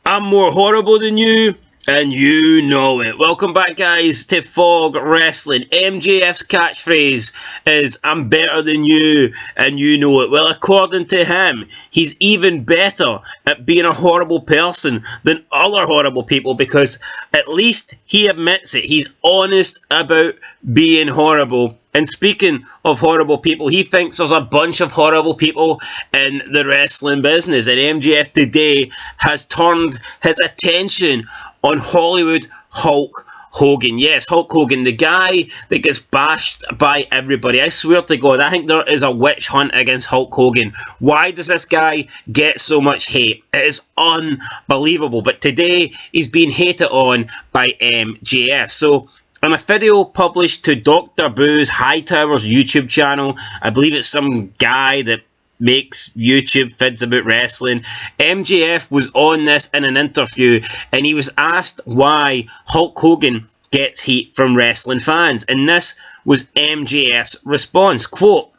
I'm more horrible than you, and you know it. Welcome back, guys, to Fog Wrestling. MJF's catchphrase is, I'm better than you, and you know it. Well, according to him, he's even better at being a horrible person than other horrible people, because at least he admits it. He's honest about being horrible. And speaking of horrible people, he thinks there's a bunch of horrible people in the wrestling business. And MJF today has turned his attention on Hollywood Hulk Hogan. Yes, Hulk Hogan, the guy that gets bashed by everybody. I swear to God, I think there is a witch hunt against Hulk Hogan. Why does this guy get so much hate? It is unbelievable. But today, he's being hated on by MJF. So, in a video published to Dr. Boo's Hightower's YouTube channel, I believe it's some guy that makes YouTube vids about wrestling, MJF was on this in an interview, and he was asked why Hulk Hogan gets heat from wrestling fans, and this was MJF's response, quote,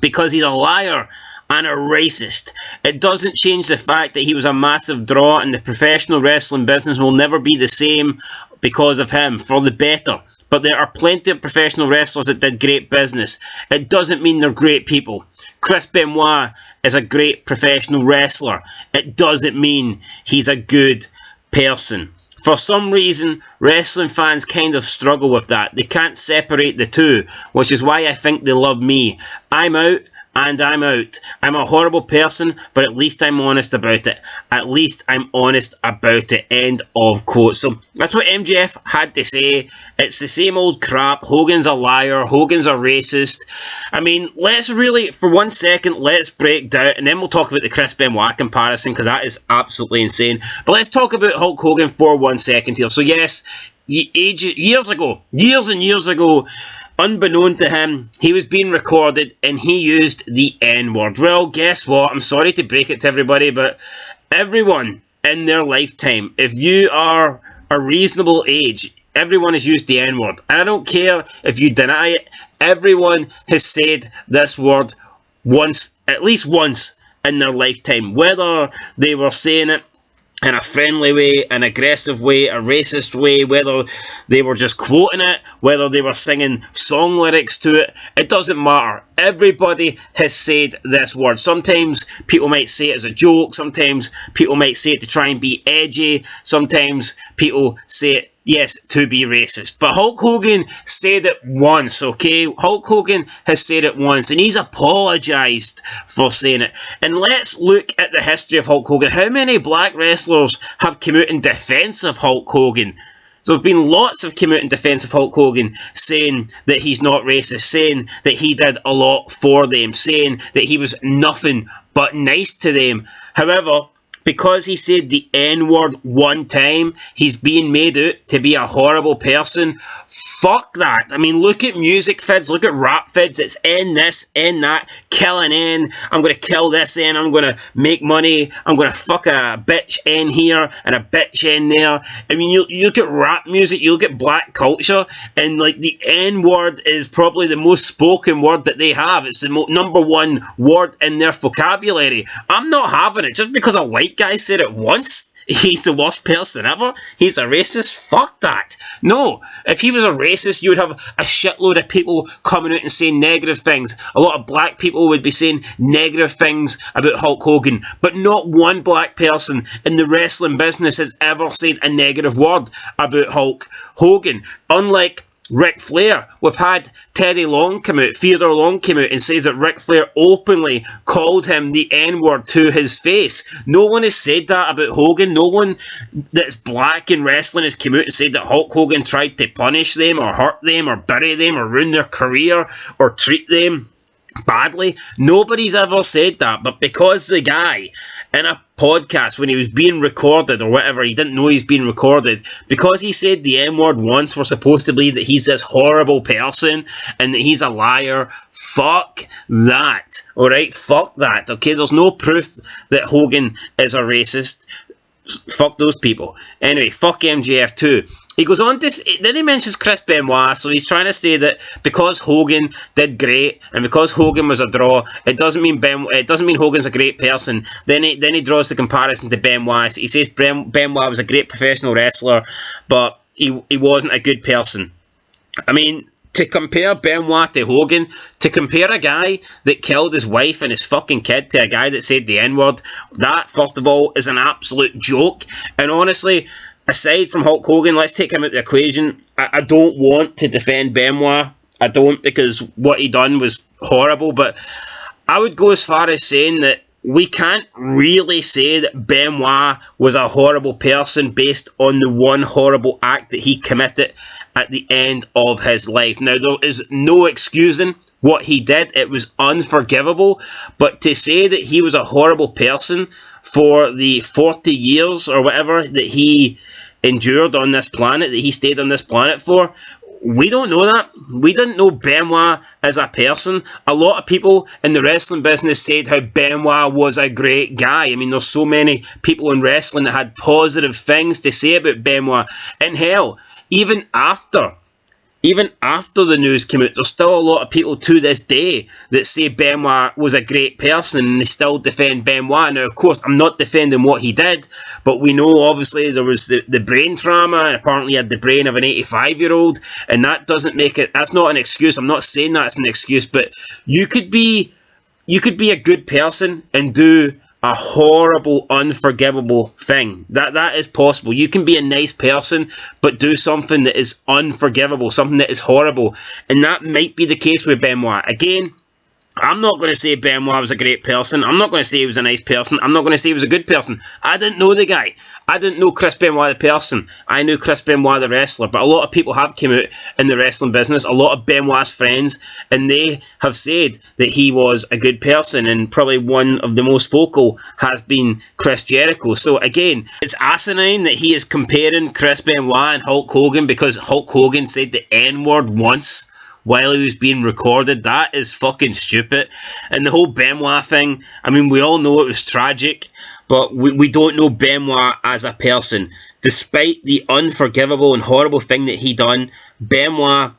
because he's a liar and a racist. It doesn't change the fact that he was a massive draw, and the professional wrestling business will never be the same because of him, for the better. But there are plenty of professional wrestlers that did great business. It doesn't mean they're great people. Chris Benoit is a great professional wrestler. It doesn't mean he's a good person. For some reason, wrestling fans kind of struggle with that. They can't separate the two, which is why I think they love me. I'm out, and I'm out. I'm a horrible person, but at least I'm honest about it. At least I'm honest about it. End of quote. So that's what MJF had to say. It's the same old crap. Hogan's a liar. Hogan's a racist. I mean, let's really, for 1 second, let's break down, and then we'll talk about the Chris Benoit comparison, because that is absolutely insane. But let's talk about Hulk Hogan for 1 second here. So yes, years and years ago, unbeknown to him, he was being recorded and he used the N-word. Well, guess what? I'm sorry to break it to everybody, but everyone in their lifetime, if you are a reasonable age, everyone has used the N-word. And I don't care if you deny it, everyone has said this word once, at least once in their lifetime. Whether they were saying it in a friendly way, an aggressive way, a racist way, whether they were just quoting it, whether they were singing song lyrics to it, it doesn't matter. Everybody has said this word. Sometimes people might say it as a joke, sometimes people might say it to try and be edgy, sometimes people say it, yes, to be racist. But Hulk Hogan said it once, okay? Hulk Hogan has said it once, and he's apologised for saying it. And let's look at the history of Hulk Hogan. How many black wrestlers have come out in defence of Hulk Hogan? So there's been lots of come out in defence of Hulk Hogan, saying that he's not racist, saying that he did a lot for them, saying that he was nothing but nice to them. However, because he said the N-word one time, he's being made out to be a horrible person. Fuck that. I mean, look at music vids, look at rap vids. It's in this, in that, killing in. I'm going to kill this in. I'm going to make money. I'm going to fuck a bitch in here and a bitch in there. I mean, you look at rap music, you look at black culture, and like the N-word is probably the most spoken word that they have. It's the number one word in their vocabulary. I'm not having it. Just because a white guy said it once, he's the worst person ever, he's a racist. Fuck that. No, if he was a racist, you would have a shitload of people coming out and saying negative things. A lot of black people would be saying negative things about Hulk Hogan, but not one black person in the wrestling business has ever said a negative word about Hulk Hogan. Unlike Ric Flair, we've had Teddy Long come out, Theodore Long came out and says that Ric Flair openly called him the N-word to his face. No one has said that about Hogan. No one that's black in wrestling has come out and said that Hulk Hogan tried to punish them or hurt them or bury them or ruin their career or treat them badly. Nobody's ever said that, but because the guy in a podcast, when he was being recorded or whatever, he didn't know he was being recorded, because he said the N-word once, we're supposed to believe that he's this horrible person and that he's a liar. Fuck that. Alright, fuck that. Okay, there's no proof that Hogan is a racist. Fuck those people. Anyway, fuck MJF too. He goes on to, then he mentions Chris Benoit, so he's trying to say that because Hogan did great, and because Hogan was a draw, it doesn't mean Hogan's a great person. Then he draws the comparison to Benoit. He says Benoit was a great professional wrestler, but he wasn't a good person. I mean, to compare Benoit to Hogan, to compare a guy that killed his wife and his fucking kid to a guy that said the N-word, that, first of all, is an absolute joke. And honestly, aside from Hulk Hogan, let's take him out of the equation. I don't want to defend Benoit. I don't, because what he done was horrible, but I would go as far as saying that we can't really say that Benoit was a horrible person based on the one horrible act that he committed at the end of his life. Now, there is no excusing what he did. It was unforgivable. But to say that he was a horrible person for the 40 years or whatever that he endured on this planet, that he stayed on this planet for, we don't know that. We didn't know Benoit as a person. A lot of people in the wrestling business said how Benoit was a great guy. I mean, there's so many people in wrestling that had positive things to say about Benoit. And hell, even after the news came out, there's still a lot of people to this day that say Benoit was a great person and they still defend Benoit. Now, of course, I'm not defending what he did, but we know, obviously, there was the brain trauma, and apparently he had the brain of an 85-year-old, and that doesn't make it, that's not an excuse. I'm not saying that's an excuse, but you could be a good person and do a horrible, unforgivable thing. That is possible. You can be a nice person, but do something that is unforgivable, something that is horrible. And that might be the case with Benoit. Again, I'm not going to say Benoit was a great person. I'm not going to say he was a nice person. I'm not going to say he was a good person. I didn't know the guy. I didn't know Chris Benoit the person. I knew Chris Benoit the wrestler. But a lot of people have come out in the wrestling business, a lot of Benoit's friends, and they have said that he was a good person. And probably one of the most vocal has been Chris Jericho. So again, it's asinine that he is comparing Chris Benoit and Hulk Hogan because Hulk Hogan said the N-word once while he was being recorded. That is fucking stupid. And the whole Benoit thing, I mean, we all know it was tragic, but we don't know Benoit as a person. Despite the unforgivable and horrible thing that he done, Benoit,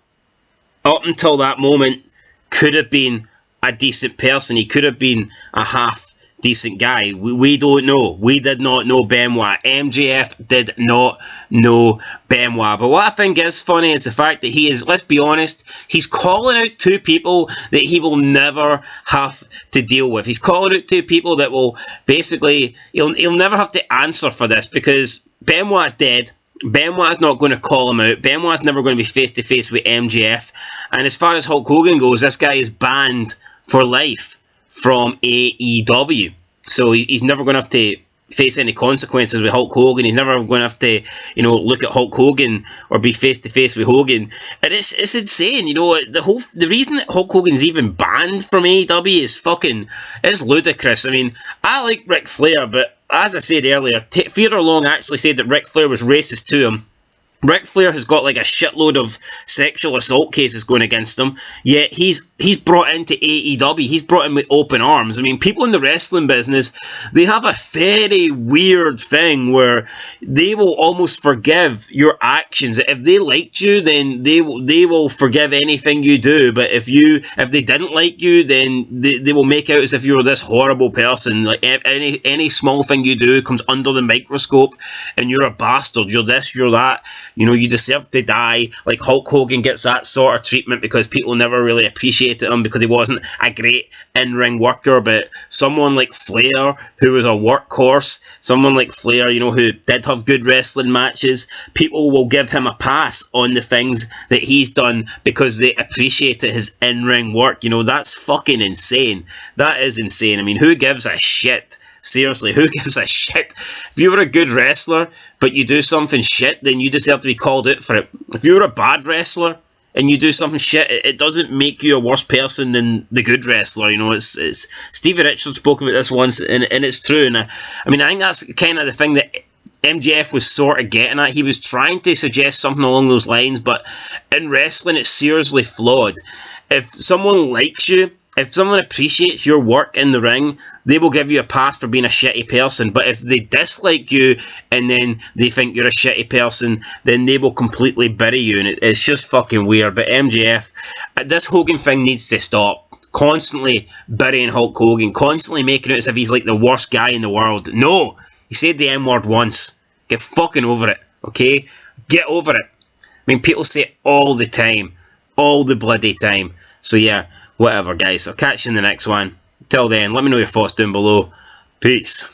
up until that moment, could have been a decent person. He could have been a half decent guy. We don't know. We did not know Benoit. MJF did not know Benoit. But what I think is funny is the fact that he is, let's be honest, he's calling out two people that he will never have to deal with. He's calling out two people that will basically, he'll never have to answer for this because Benoit's dead. Benoit's not going to call him out. Benoit's never going to be face-to-face with MJF. And as far as Hulk Hogan goes, this guy is banned for life from AEW. So he's never going to have to face any consequences with Hulk Hogan. He's never going to have to, look at Hulk Hogan or be face to face with Hogan. And it's insane, the reason that Hulk Hogan's even banned from AEW is ludicrous. I mean, I like Ric Flair, but as I said earlier, Theodore Long actually said that Ric Flair was racist to him. Ric Flair has got like a shitload of sexual assault cases going against him, yet he's brought into AEW, he's brought in with open arms. I mean, people in the wrestling business, they have a very weird thing where they will almost forgive your actions. If they liked you, then they will forgive anything you do, but if they didn't like you, then they will make out as if you're this horrible person. Like any small thing you do comes under the microscope, and you're a bastard, you're this, you're that. You deserve to die. Like Hulk Hogan gets that sort of treatment because people never really appreciated him because he wasn't a great in-ring worker. But someone like Flair, who was a workhorse, someone like Flair, who did have good wrestling matches, people will give him a pass on the things that he's done because they appreciated his in-ring work. That's fucking insane. That is insane. I mean, who gives a shit? Seriously, who gives a shit? If you were a good wrestler, but you do something shit, then you deserve to be called out for it. If you're a bad wrestler, and you do something shit, it doesn't make you a worse person than the good wrestler. It's Stevie Richards spoke about this once, and it's true. And I think that's kind of the thing that MJF was sort of getting at. He was trying to suggest something along those lines, but in wrestling, it's seriously flawed. If someone likes you, If someone appreciates your work in the ring, they will give you a pass for being a shitty person. But if they dislike you and then they think you're a shitty person, then they will completely bury you. And it's just fucking weird. But MJF, this Hogan thing needs to stop. Constantly burying Hulk Hogan, constantly making it as if he's like the worst guy in the world. No, he said the M-word once. Get fucking over it, okay? Get over it. I mean, people say it all the time. All the bloody time. So yeah, whatever guys. I'll catch you in the next one. Till then, let me know your thoughts down below. Peace.